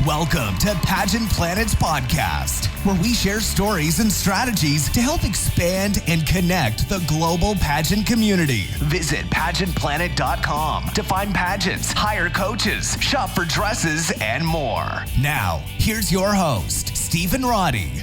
Welcome to Pageant Planet's podcast, where we share stories and strategies to help expand and connect the global pageant community. Visit pageantplanet.com to find pageants, hire coaches, shop for dresses, and more. Now, here's your host, Stephen Roddy.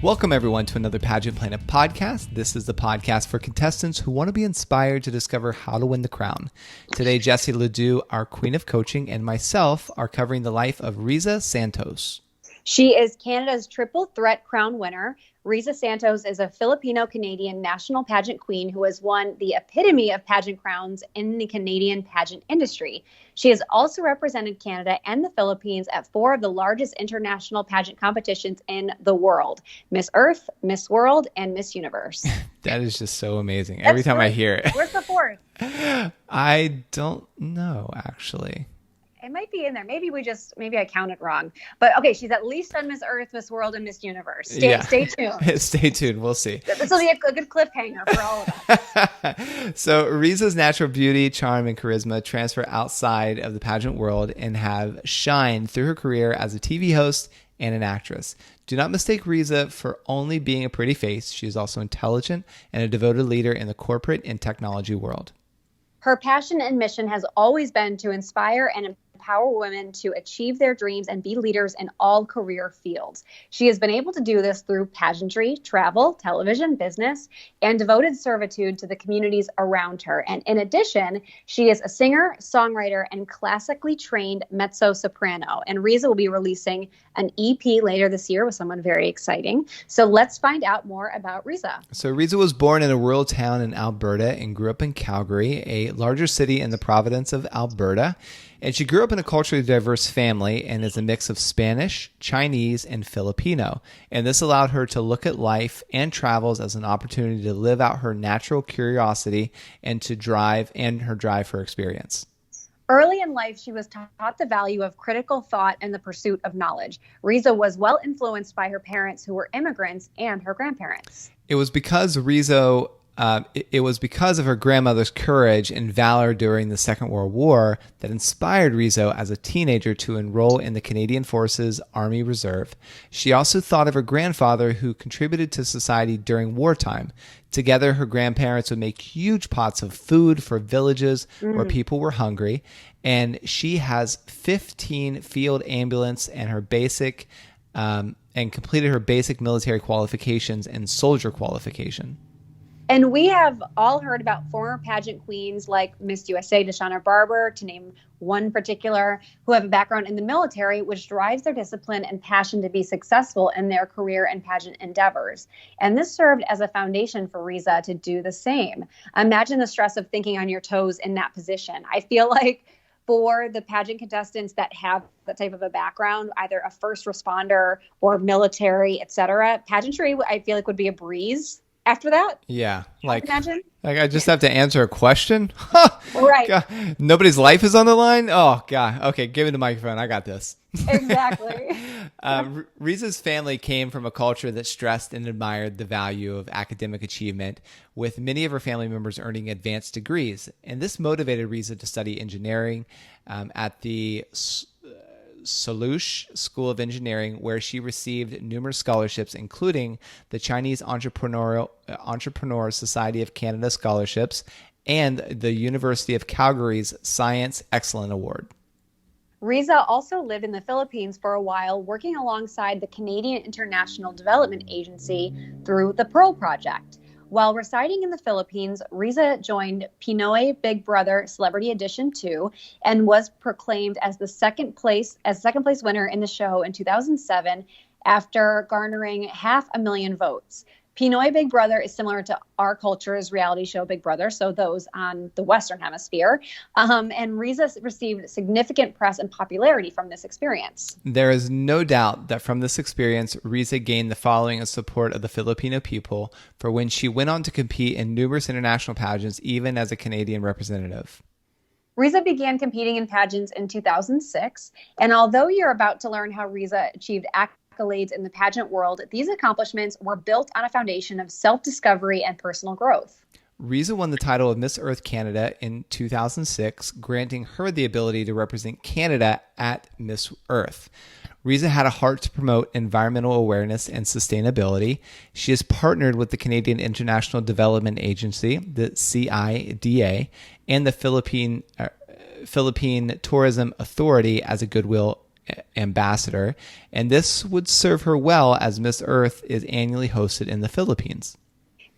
Welcome, everyone, to another Pageant Planet podcast. This is the podcast for contestants who want to be inspired to discover how to win the crown. Today, Jessie Ledoux, our queen of coaching, and myself are covering the life of Riza Santos. She is Canada's triple threat crown winner. Riza Santos is a Filipino-Canadian national pageant queen who has won the epitome of pageant crowns in the Canadian pageant industry. She has also represented Canada and the Philippines at 4 of the largest international pageant competitions in the world: Miss Earth, Miss World, and Miss Universe. That is just so amazing. Every time I hear it. Where's the 4th? I don't know, actually. It might be in there. Maybe I counted wrong. But okay, she's at least on Miss Earth, Miss World, and Miss Universe. Stay tuned. Stay tuned. We'll see. This will be a good cliffhanger for all of us. So Riza's natural beauty, charm, and charisma transfer outside of the pageant world and have shined through her career as a TV host and an actress. Do not mistake Riza for only being a pretty face. She is also intelligent and a devoted leader in the corporate and technology world. Her passion and mission has always been to inspire and empower women to achieve their dreams and be leaders in all career fields. She has been able to do this through pageantry, travel, television, business, and devoted servitude to the communities around her. And in addition, she is a singer, songwriter, and classically trained mezzo-soprano. And Riza will be releasing an EP later this year with someone very exciting. So let's find out more about Riza. So Riza was born in a rural town in Alberta and grew up in Calgary, a larger city in the province of Alberta. And she grew up in a culturally diverse family and is a mix of Spanish, Chinese, and Filipino. And this allowed her to look at life and travels as an opportunity to live out her natural curiosity and to drive for experience. Early in life, she was taught the value of critical thought and the pursuit of knowledge. Riza was well influenced by her parents, who were immigrants, and her grandparents. It was because of her grandmother's courage and valor during the Second World War that inspired Riza as a teenager to enroll in the Canadian Forces Army Reserve. She also thought of her grandfather, who contributed to society during wartime. Together, her grandparents would make huge pots of food for villages where people were hungry. And she has 15 field ambulance and completed her basic military qualifications and soldier qualification. And we have all heard about former pageant queens like Miss USA, Deshauna Barber, to name one particular, who have a background in the military, which drives their discipline and passion to be successful in their career and pageant endeavors. And this served as a foundation for Riza to do the same. Imagine the stress of thinking on your toes in that position. I feel like for the pageant contestants that have that type of a background, either a first responder or military, etc., pageantry, I feel like would be a breeze. After that? Yeah. Imagine. Like I just have to answer a question? Right. God. Nobody's life is on the line? Oh, God. Okay, give me the microphone. I got this. Exactly. Riza's family came from a culture that stressed and admired the value of academic achievement, with many of her family members earning advanced degrees. And this motivated Riza to study engineering at the Salush School of Engineering, where she received numerous scholarships, including the Chinese Entrepreneur Society of Canada scholarships and the University of Calgary's Science Excellence Award. Riza also lived in the Philippines for a while, working alongside the Canadian International Development Agency through the Pearl Project. While residing in the Philippines, Riza joined Pinoy Big Brother Celebrity Edition 2 and was proclaimed as the second place winner in the show in 2007 after garnering 500,000 votes. Pinoy Big Brother is similar to our culture's reality show Big Brother, so those on the Western Hemisphere. And Riza received significant press and popularity from this experience. There is no doubt that from this experience, Riza gained the following and support of the Filipino people, for when she went on to compete in numerous international pageants, even as a Canadian representative. Riza began competing in pageants in 2006, and although you're about to learn how Riza achieved accolades in the pageant world, these accomplishments were built on a foundation of self-discovery and personal growth. Riza won the title of Miss Earth Canada in 2006, granting her the ability to represent Canada at Miss Earth. Riza had a heart to promote environmental awareness and sustainability. She has partnered with the Canadian International Development Agency, the CIDA, and the Philippine Tourism Authority as a goodwill ambassador, and this would serve her well as Miss Earth is annually hosted in the Philippines.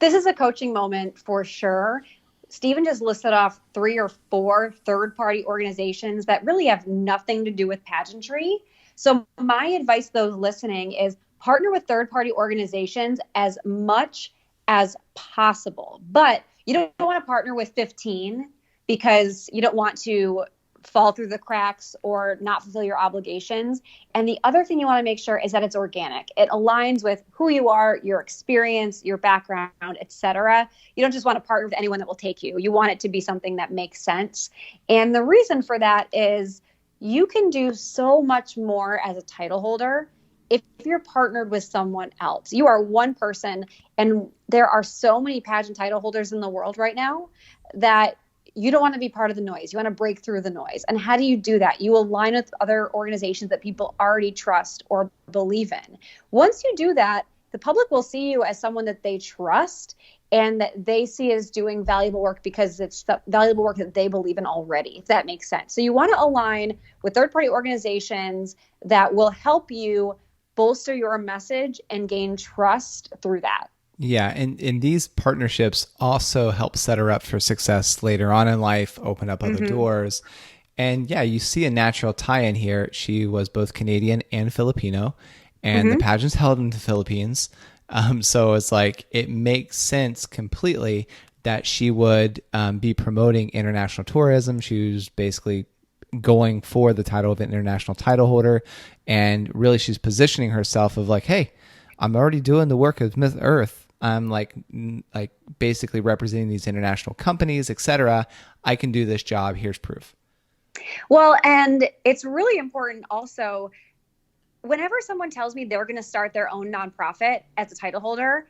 This is a coaching moment for sure. Stephen just listed off 3 or 4 third-party organizations that really have nothing to do with pageantry. So my advice to those listening is partner with third-party organizations as much as possible. But you don't want to partner with 15 because you don't want to fall through the cracks or not fulfill your obligations. And the other thing you want to make sure is that it's organic. It aligns with who you are, your experience, your background, etc. You don't just want to partner with anyone that will take you. You want it to be something that makes sense. And the reason for that is you can do so much more as a title holder if you're partnered with someone else. You are one person, and there are so many pageant title holders in the world right now that you don't want to be part of the noise. You want to break through the noise. And how do you do that? You align with other organizations that people already trust or believe in. Once you do that, the public will see you as someone that they trust and that they see as doing valuable work because it's the valuable work that they believe in already, if that makes sense. So you want to align with third-party organizations that will help you bolster your message and gain trust through that. Yeah, and these partnerships also help set her up for success later on in life, open up other doors. And yeah, you see a natural tie-in here. She was both Canadian and Filipino, and the pageant's held in the Philippines. So it's like, it makes sense completely that she would be promoting international tourism. She was basically going for the title of an international title holder. And really she's positioning herself of like, hey, I'm already doing the work of Miss Earth. I'm like basically representing these international companies, etc. I can do this job. Here's proof. Well, and it's really important also, whenever someone tells me they're going to start their own nonprofit as a title holder,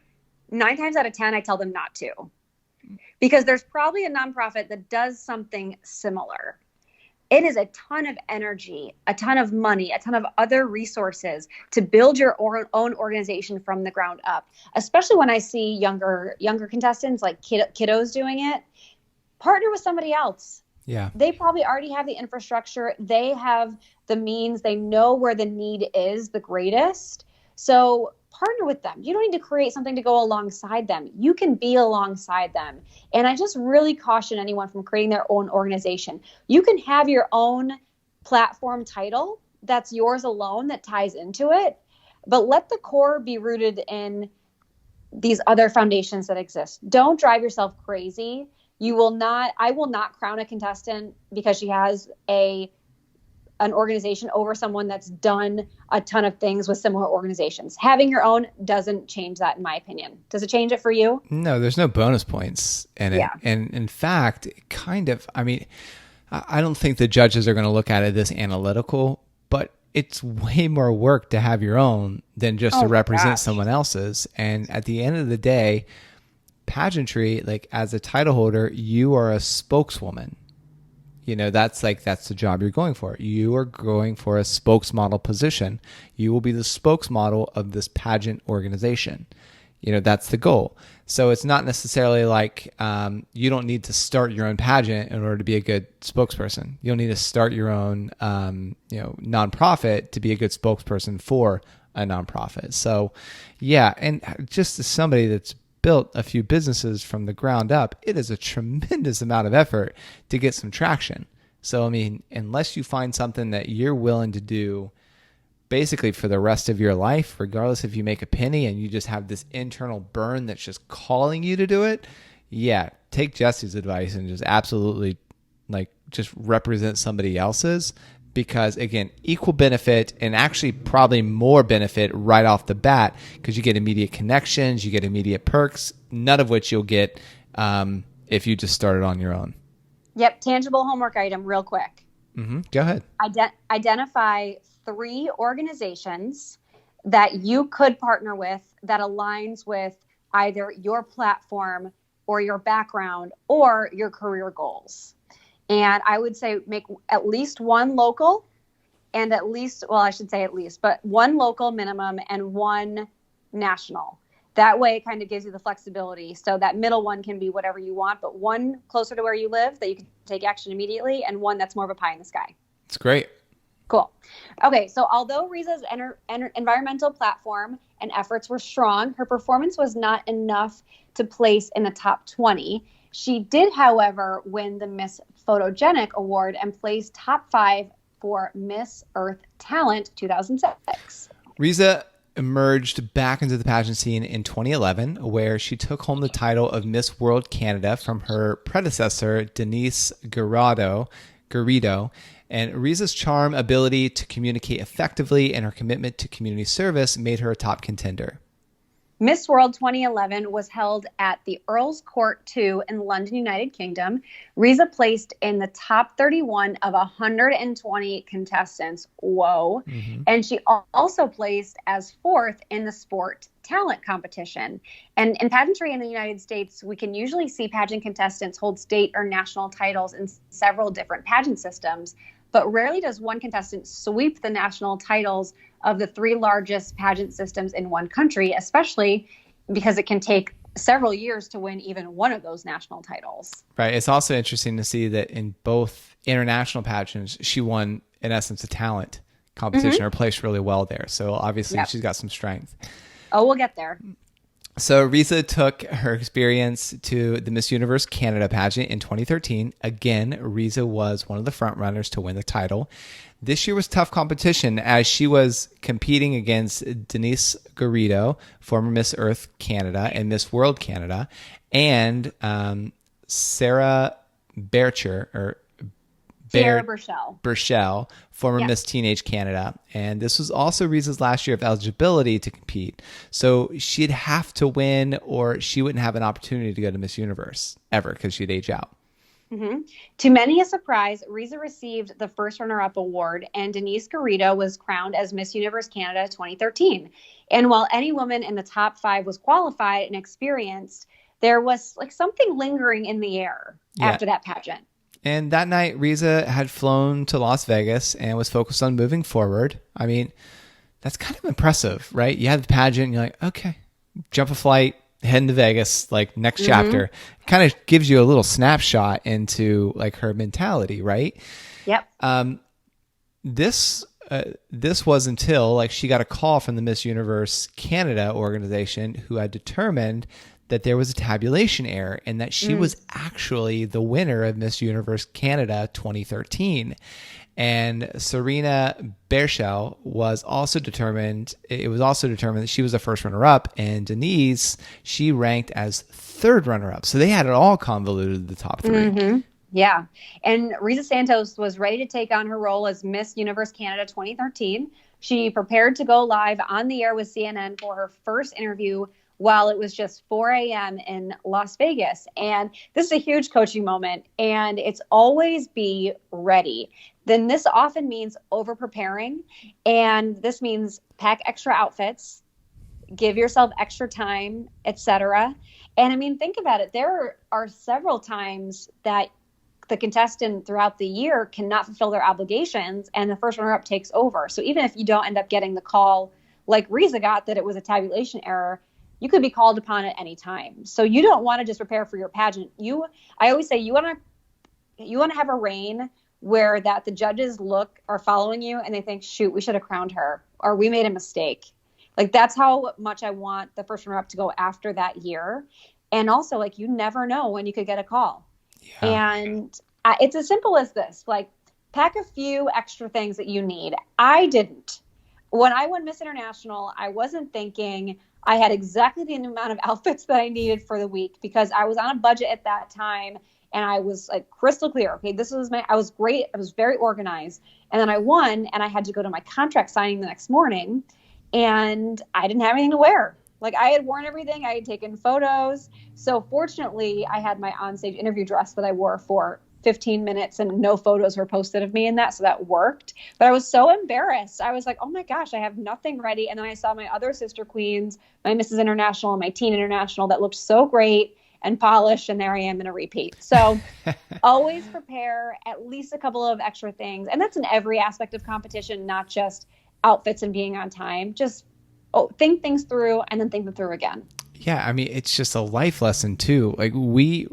9 times out of 10, I tell them not to, because there's probably a nonprofit that does something similar. It is a ton of energy, a ton of money, a ton of other resources to build your own organization from the ground up. Especially when I see younger contestants like kiddos doing it. Partner with somebody else. Yeah. They probably already have the infrastructure. They have the means. They know where the need is the greatest. So partner with them. You don't need to create something to go alongside them. You can be alongside them. And I just really caution anyone from creating their own organization. You can have your own platform title that's yours alone that ties into it, but let the core be rooted in these other foundations that exist. Don't drive yourself crazy. I will not crown a contestant because she has an organization over someone that's done a ton of things with similar organizations. Having your own doesn't change that, in my opinion. Does it change it for you? No, there's no bonus points in it. Yeah. And in fact, I don't think the judges are going to look at it this analytical, but it's way more work to have your own than just to represent someone else's. And at the end of the day, pageantry, like as a title holder, you are a spokeswoman. You know, that's the job you're going for. You are going for a spokesmodel position. You will be the spokesmodel of this pageant organization. You know, that's the goal. So it's not necessarily like you don't need to start your own pageant in order to be a good spokesperson. You don't need to start your own, nonprofit to be a good spokesperson for a nonprofit. So, yeah, and just as somebody that's built a few businesses from the ground up, it is a tremendous amount of effort to get some traction. So, I mean, unless you find something that you're willing to do basically for the rest of your life, regardless if you make a penny and you just have this internal burn that's just calling you to do it, yeah, take Jesse's advice and just absolutely just represent somebody else's. Because again, equal benefit and actually probably more benefit right off the bat because you get immediate connections, you get immediate perks, none of which you'll get if you just started on your own. Yep. Tangible homework item real quick. Go ahead. Identify 3 organizations that you could partner with that aligns with either your platform, or your background or your career goals. And I would say make at least one local and at least, well, I should say at least, but one local minimum and one national. That way it kind of gives you the flexibility. So that middle one can be whatever you want, but one closer to where you live that you can take action immediately, and one that's more of a pie in the sky. It's great. Cool. Okay, so although Riza's environmental platform and efforts were strong, her performance was not enough to place in the top 20. She did, however, win the Miss Photogenic Award and placed top 5 for Miss Earth Talent 2006. Riza emerged back into the pageant scene in 2011, where she took home the title of Miss World Canada from her predecessor, Denise Garrido. And Riza's charm, ability to communicate effectively, and her commitment to community service made her a top contender. Miss World 2011 was held at the Earl's Court 2 in London, United Kingdom. Riza placed in the top 31 of 120 contestants. Whoa. Mm-hmm. And she also placed as 4th in the sport talent competition. And in pageantry in the United States, we can usually see pageant contestants hold state or national titles in several different pageant systems, but rarely does one contestant sweep the national titles of the 3 largest pageant systems in one country, especially because it can take several years to win even one of those national titles. Right. It's also interesting to see that in both international pageants, she won, in essence, a talent competition, mm-hmm. or placed really well there. So obviously she's got some strength. Oh, we'll get there. So Riza took her experience to the Miss Universe Canada pageant in 2013. Again, Riza was one of the front runners to win the title. This year was tough competition as she was competing against Denise Garrido, former Miss Earth Canada and Miss World Canada, and Sarah Burchell, former Miss Teenage Canada. And this was also Riza's last year of eligibility to compete. So she'd have to win or she wouldn't have an opportunity to go to Miss Universe ever because she'd age out. Mm-hmm. To many a surprise, Riza received the first runner-up award, and Denise Garrido was crowned as Miss Universe Canada 2013. And while any woman in the top 5 was qualified and experienced, there was like something lingering in the air after that pageant. And that night, Riza had flown to Las Vegas and was focused on moving forward. I mean, that's kind of impressive, right? You have the pageant, and you're like, okay, jump a flight, heading to Vegas, like next chapter. It kind of gives you a little snapshot into like her mentality, right? Yep. This was until like she got a call from the Miss Universe Canada organization who had determined that there was a tabulation error and that she was actually the winner of Miss Universe Canada 2013. And Serena Berchel was also determined. It was also determined that she was the first runner-up, and Denise, she ranked as 3rd runner-up. So they had it all convoluted to the top 3. Mm-hmm. Yeah. And Riza Santos was ready to take on her role as Miss Universe Canada 2013. She prepared to go live on the air with CNN for her first interview while it was just 4 a.m. in Las Vegas. And this is a huge coaching moment, and it's always be ready. Then this often means over-preparing, and this means pack extra outfits, give yourself extra time, etc. And I mean, think about it. There are several times that the contestant throughout the year cannot fulfill their obligations, and the first runner-up takes over. So even if you don't end up getting the call like Riza got that it was a tabulation error, you could be called upon at any time. So you don't want to just prepare for your pageant. I always say you want to have a reign where that the judges are following you and they think, shoot, we should have crowned her, or we made a mistake. Like, that's how much I want the first runner-up to go after that year. And also, like, you never know when you could get a call. Yeah. And it's as simple as this, like, pack a few extra things that you need. I didn't. When I won Miss International, I wasn't thinking I had exactly the amount of outfits that I needed for the week because I was on a budget at that time. And I was like crystal clear. Okay, I was great. I was very organized. And then I won, and I had to go to my contract signing the next morning, and I didn't have anything to wear. Like, I had worn everything. I had taken photos. So fortunately, I had my onstage interview dress that I wore for 15 minutes, and no photos were posted of me in that. So that worked. But I was so embarrassed. I was like, oh my gosh, I have nothing ready. And then I saw my other sister queens, my Mrs. International and my Teen International, that looked so great. and polish, and there I am in a repeat. So always prepare at least a couple of extra things. And that's in every aspect of competition, not just outfits and being on time. Just think things through and then think them through again. Yeah, I mean, it's just a life lesson too. Like we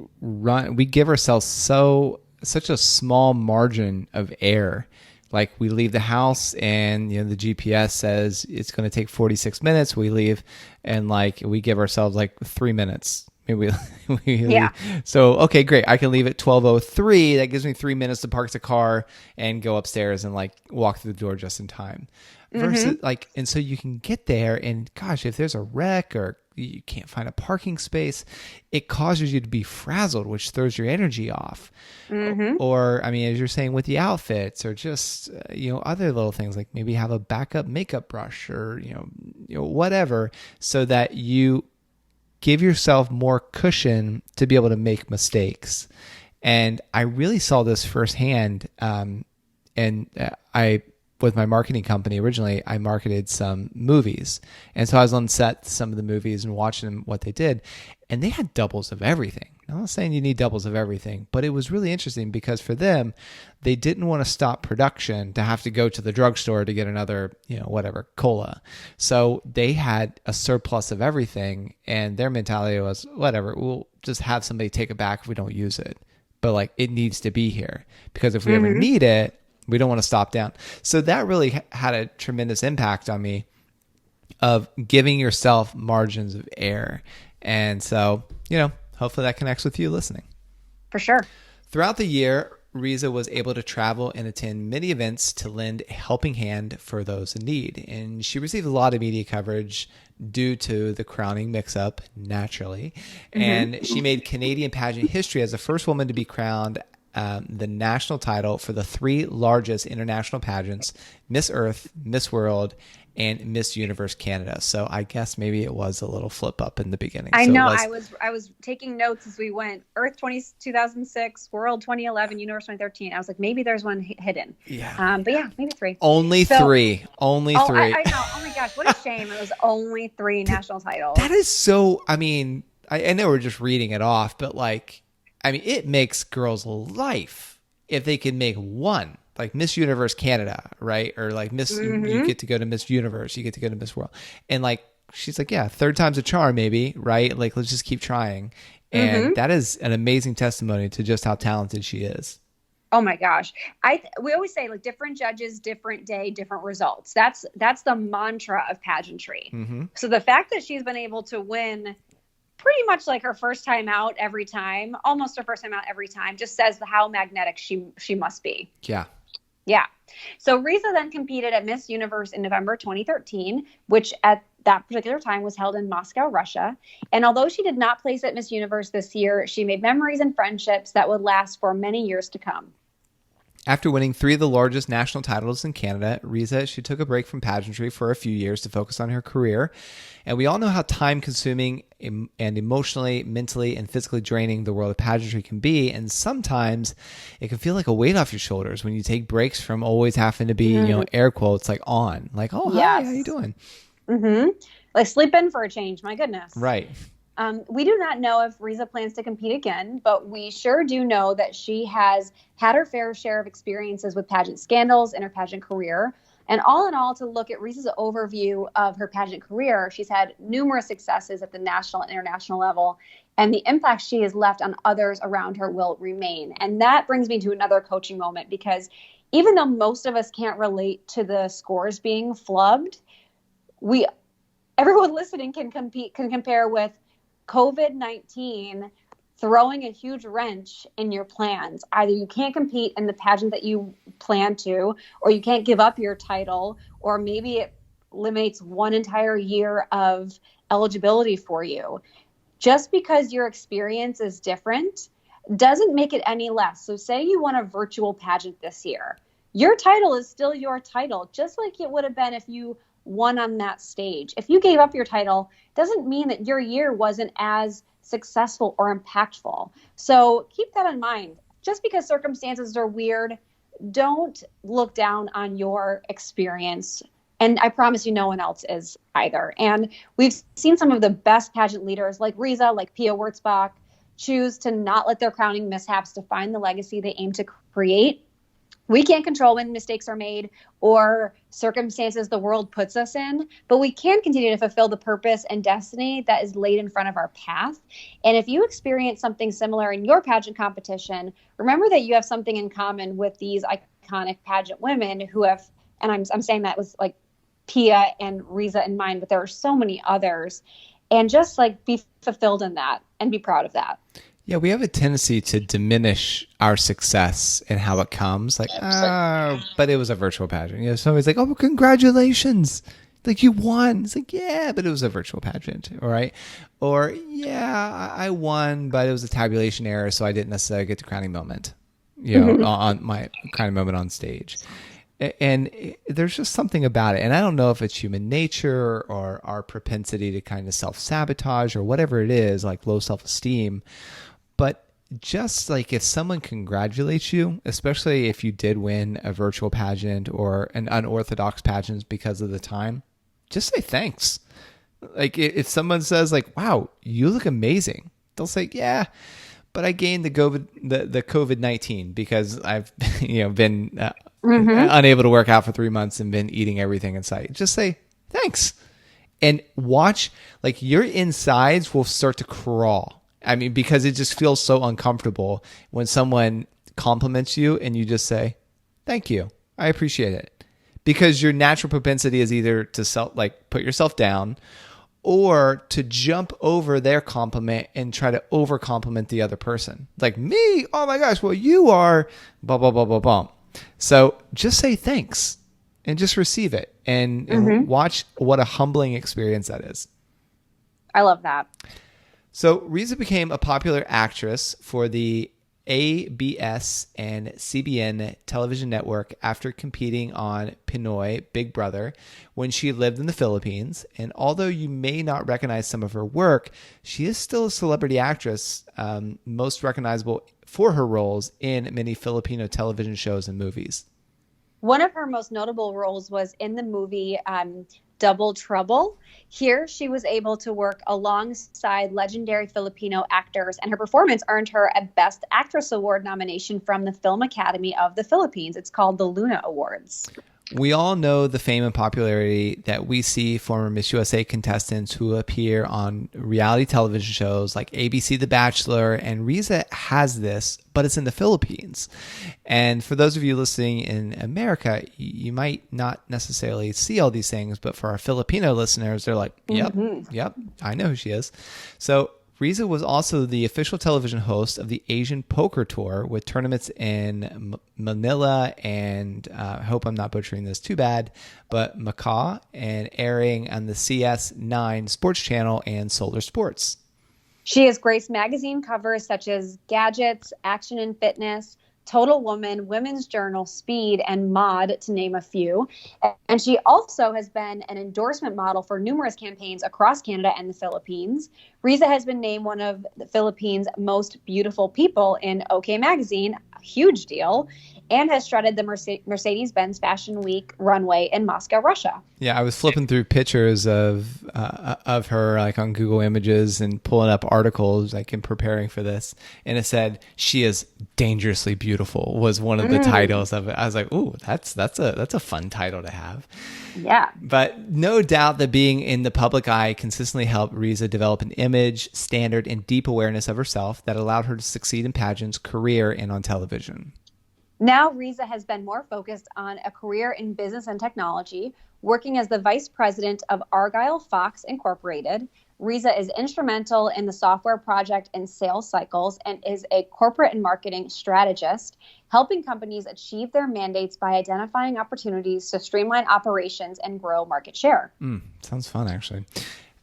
give ourselves such a small margin of error. Like we leave the house and the GPS says it's going to take 46 minutes. We leave and like we give ourselves like 3 minutes. Maybe we leave. So, okay, great. I can leave at 12:03. That gives me 3 minutes to park the car and go upstairs and like walk through the door just in time. Versus like, and so you can get there and gosh, if there's a wreck or you can't find a parking space, it causes you to be frazzled, which throws your energy off. Or, I mean, as you're saying with the outfits or just, other little things like maybe have a backup makeup brush or, whatever, so that you give yourself more cushion to be able to make mistakes. And I really saw this firsthand. With my marketing company, originally, I marketed some movies. And so I was on set some of the movies and watching them, what they did. And they had doubles of everything. I'm not saying you need doubles of everything, but it was really interesting because for them, they didn't want to stop production to have to go to the drugstore to get another, cola. So they had a surplus of everything. And their mentality was, whatever, we'll just have somebody take it back if we don't use it. But like, it needs to be here because if we ever need it, we don't want to stop down. So that really had a tremendous impact on me of giving yourself margins of error. And so, hopefully that connects with you listening. For sure. Throughout the year, Riza was able to travel and attend many events to lend a helping hand for those in need. And she received a lot of media coverage due to the crowning mix-up, naturally. And she made Canadian pageant history as the first woman to be crowned the national title for the 3 largest international pageants, Miss Earth, Miss World, and Miss Universe Canada. So I guess maybe it was a little flip up in the beginning. I know. I was taking notes as we went. Earth 2006, World 2011, Universe 2013. I was like, maybe there's one hidden. Yeah. But yeah, maybe 3. Only 3. Only 3. I know. Oh my gosh, what a shame! It was only 3 national titles. That is so. I mean, I know we're just reading it off, but like, I mean, it makes girls' life if they can make one, like Miss Universe Canada, right? Or like Miss, you get to go to Miss Universe, you get to go to Miss World. And like, she's like, yeah, 3rd time's a charm, maybe, right? Like, let's just keep trying. And that is an amazing testimony to just how talented she is. Oh my gosh. We always say like different judges, different day, different results. That's the mantra of pageantry. So the fact that she's been able to win pretty much like her first time out every time, almost her first time out every time, just says how magnetic she must be. Yeah. So Riza then competed at Miss Universe in November 2013, which at that particular time was held in Moscow, Russia. And although she did not place at Miss Universe this year, she made memories and friendships that would last for many years to come. After winning 3 of the largest national titles in Canada, Riza, she took a break from pageantry for a few years to focus on her career. And we all know how time-consuming and emotionally, mentally, and physically draining the world of pageantry can be. And sometimes it can feel like a weight off your shoulders when you take breaks from always having to be, air quotes, like on. Like, oh, hi, how you doing? Like sleep in for a change. My goodness. Right. We do not know if Riza plans to compete again, but we sure do know that she has had her fair share of experiences with pageant scandals in her pageant career. And all in all, to look at Riza's overview of her pageant career, she's had numerous successes at the national and international level, and the impact she has left on others around her will remain. And that brings me to another coaching moment, because even though most of us can't relate to the scores being flubbed, everyone listening can compare with COVID-19 throwing a huge wrench in your plans. Either you can't compete in the pageant that you plan to, or you can't give up your title, or maybe it eliminates one entire year of eligibility for you. Just because your experience is different doesn't make it any less. So say you won a virtual pageant this year. Your title is still your title, just like it would have been if you won on that stage. If you gave up your title, doesn't mean that your year wasn't as successful or impactful. So keep that in mind. Just because circumstances are weird, don't look down on your experience. And I promise you no one else is either. And we've seen some of the best pageant leaders like Riza, like Pia Wurtzbach, choose to not let their crowning mishaps define the legacy they aim to create. We can't control when mistakes are made or circumstances the world puts us in, but we can continue to fulfill the purpose and destiny that is laid in front of our path. And if you experience something similar in your pageant competition, remember that you have something in common with these iconic pageant women who have, and I'm saying that with like Pia and Riza in mind, but there are so many others. And just like be fulfilled in that and be proud of that. Yeah, we have a tendency to diminish our success and how it comes. Like, but it was a virtual pageant. You know, somebody's like, oh, congratulations. Like, you won. It's like, yeah, but it was a virtual pageant. All right. Or, yeah, I won, but it was a tabulation error, so I didn't necessarily get the crowning moment, you know, on my crowning moment on stage. And there's just something about it. And I don't know if it's human nature or our propensity to kind of self-sabotage or whatever it is, like low self-esteem. But just like if someone congratulates you, especially if you did win a virtual pageant or an unorthodox pageant because of the time, just say thanks. Like if someone says like, wow, you look amazing, they'll say, yeah, but I gained the COVID-19 because I've been unable to work out for 3 months and been eating everything in sight. Just say thanks and watch, like your insides will start to crawl. I mean, because it just feels so uncomfortable when someone compliments you and you just say, thank you, I appreciate it. Because your natural propensity is either to put yourself down or to jump over their compliment and try to over compliment the other person. Like me, oh my gosh, well you are blah, blah, blah, blah, blah. So just say thanks and just receive it and watch what a humbling experience that is. I love that. So Riza became a popular actress for the ABS and CBN television network after competing on Pinoy Big Brother when she lived in the Philippines. And although you may not recognize some of her work, she is still a celebrity actress, most recognizable for her roles in many Filipino television shows and movies. One of her most notable roles was in the movie Double Trouble. Here, she was able to work alongside legendary Filipino actors, and her performance earned her a Best Actress Award nomination from the Film Academy of the Philippines. It's called the Luna Awards. We all know the fame and popularity that we see former Miss USA contestants who appear on reality television shows like ABC The Bachelor, and Riza has this, but it's in the Philippines. And for those of you listening in America, you might not necessarily see all these things, but for our Filipino listeners, they're like, yep, I know who she is. So Riza was also the official television host of the Asian Poker Tour with tournaments in Manila and I hope I'm not butchering this too bad, but Macau, and airing on the CS9 Sports Channel and Solar Sports. She has graced magazine covers such as Gadgets, Action and Fitness, Total Woman, Women's Journal, Speed, and Mod, to name a few. And she also has been an endorsement model for numerous campaigns across Canada and the Philippines. Riza has been named one of the Philippines' most beautiful people in OK Magazine, a huge deal, and has strutted the Mercedes-Benz Fashion Week runway in Moscow, Russia. Yeah, I was flipping through pictures of her like on Google Images and pulling up articles like in preparing for this, and it said she is dangerously beautiful was one of the titles of it. I was like, ooh, that's a fun title to have. Yeah. But no doubt that being in the public eye consistently helped Riza develop an image, standard, and deep awareness of herself that allowed her to succeed in pageants, career, and on television. Now, Riza has been more focused on a career in business and technology, working as the vice president of Argyle Fox Incorporated. Riza is instrumental in the software project and sales cycles and is a corporate and marketing strategist, helping companies achieve their mandates by identifying opportunities to streamline operations and grow market share. Sounds fun, actually.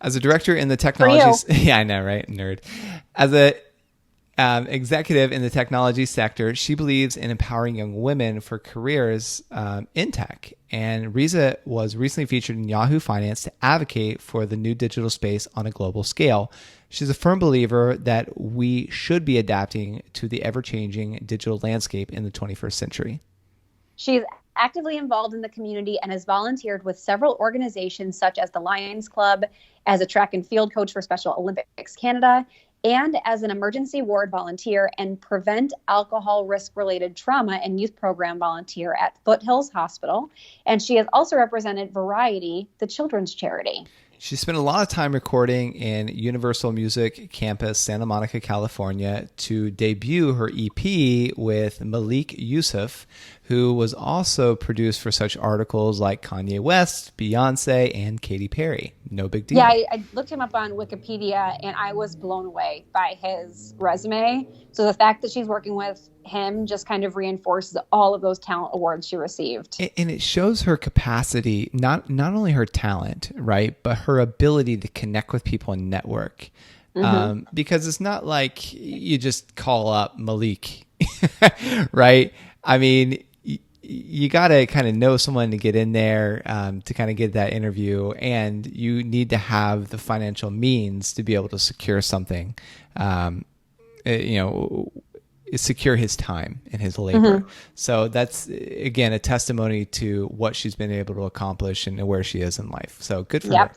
As a director in the technology... Yeah, I know, right? Nerd. As a executive in the technology sector, she believes in empowering young women for careers in tech. And Riza was recently featured in Yahoo Finance to advocate for the new digital space on a global scale. She's a firm believer that we should be adapting to the ever-changing digital landscape in the 21st century. She's actively involved in the community and has volunteered with several organizations such as the Lions Club, as a track and field coach for Special Olympics Canada, and as an emergency ward volunteer and prevent alcohol risk-related trauma and youth program volunteer at Foothills Hospital. And she has also represented Variety, the children's charity. She spent a lot of time recording in Universal Music Campus, Santa Monica, California, to debut her EP with Malik Yusuf, who was also produced for such articles like Kanye West, Beyonce, and Katy Perry. No big deal. Yeah, I looked him up on Wikipedia, and I was blown away by his resume. So the fact that she's working with him just kind of reinforces all of those talent awards she received. And it shows her capacity, not only her talent, right, but her ability to connect with people and network. Because it's not like you just call up Malik, right? I mean, you got to kind of know someone to get in there to kind of get that interview, and you need to have the financial means to be able to secure something, secure his time and his labor. So that's, again, a testimony to what she's been able to accomplish and where she is in life. So good for her.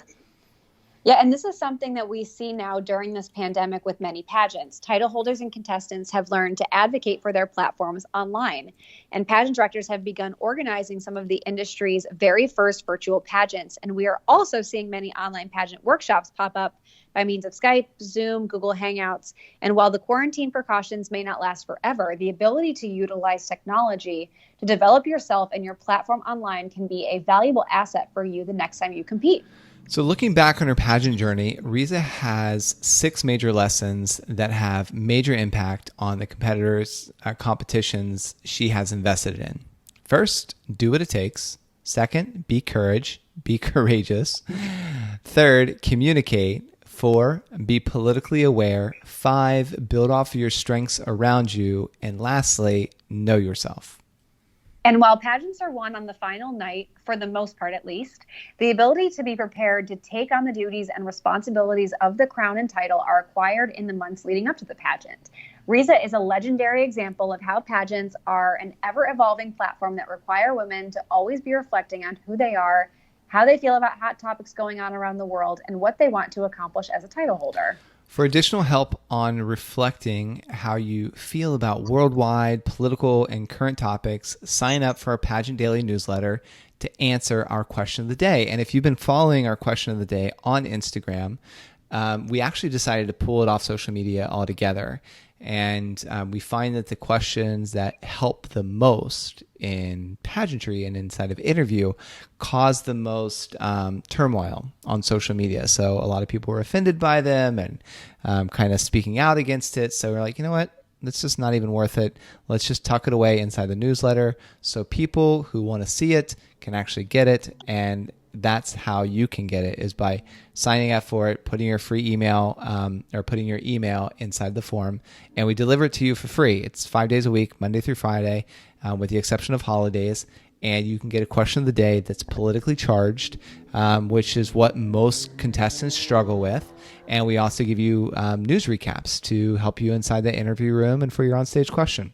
Yeah, and this is something that we see now during this pandemic with many pageants. Title holders and contestants have learned to advocate for their platforms online. And pageant directors have begun organizing some of the industry's very first virtual pageants. And we are also seeing many online pageant workshops pop up by means of Skype, Zoom, Google Hangouts. And while the quarantine precautions may not last forever, the ability to utilize technology to develop yourself and your platform online can be a valuable asset for you the next time you compete. So looking back on her pageant journey, Riza has 6 major lessons that have major impact on the competitors' competitions she has invested in. First, do what it takes. Second, be courageous. Third, communicate. 4, be politically aware. 5, build off of your strengths around you. And lastly, know yourself. And while pageants are won on the final night, for the most part at least, the ability to be prepared to take on the duties and responsibilities of the crown and title are acquired in the months leading up to the pageant. Riza is a legendary example of how pageants are an ever-evolving platform that require women to always be reflecting on who they are, how they feel about hot topics going on around the world, and what they want to accomplish as a title holder. For additional help on reflecting how you feel about worldwide, political, and current topics, sign up for our Pageant Daily newsletter to answer our question of the day. And if you've been following our question of the day on Instagram, we actually decided to pull it off social media altogether. And we find that the questions that help the most in pageantry and inside of interview cause the most turmoil on social media. So a lot of people were offended by them and kind of speaking out against it. So we're like, you know what? It's just not even worth it. Let's just tuck it away inside the newsletter so people who want to see it can actually get it. And that's how you can get it, is by signing up for it, putting your free email or putting your email inside the form, and we deliver it to you for free. It's 5 days a week, Monday through Friday, with the exception of holidays. And you can get a question of the day that's politically charged, which is what most contestants struggle with. And we also give you news recaps to help you inside the interview room and for your onstage question.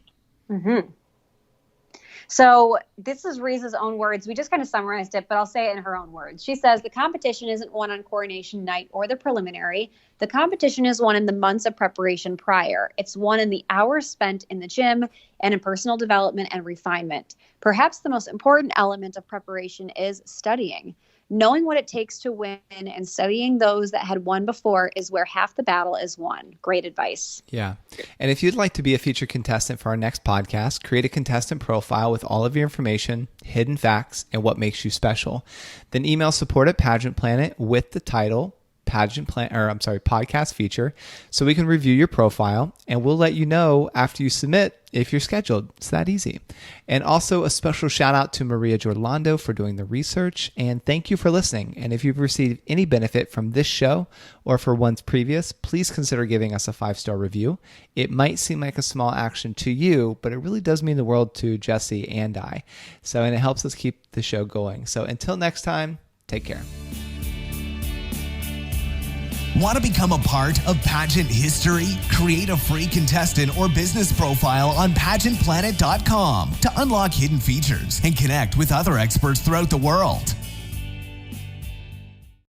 So this is Riza's own words. We just kind of summarized it, but I'll say it in her own words. She says, the competition isn't won on coronation night or the preliminary. The competition is won in the months of preparation prior. It's won in the hours spent in the gym and in personal development and refinement. Perhaps the most important element of preparation is studying. Knowing what it takes to win and studying those that had won before is where half the battle is won. Great advice. Yeah. And if you'd like to be a featured contestant for our next podcast, create a contestant profile with all of your information, hidden facts, and what makes you special. Then email support at Pageant Planet with the title podcast feature, so we can review your profile, and we'll let you know after you submit if you're scheduled. It's that easy. And also a special shout out to Maria Giordlando for doing the research, and thank you for listening. And if you've received any benefit from this show or for ones previous, please consider giving us a 5-star review. It might seem like a small action to you, but it really does mean the world to Jesse and I. And it helps us keep the show going. So until next time, take care. Want to become a part of pageant history? Create a free contestant or business profile on pageantplanet.com to unlock hidden features and connect with other experts throughout the world.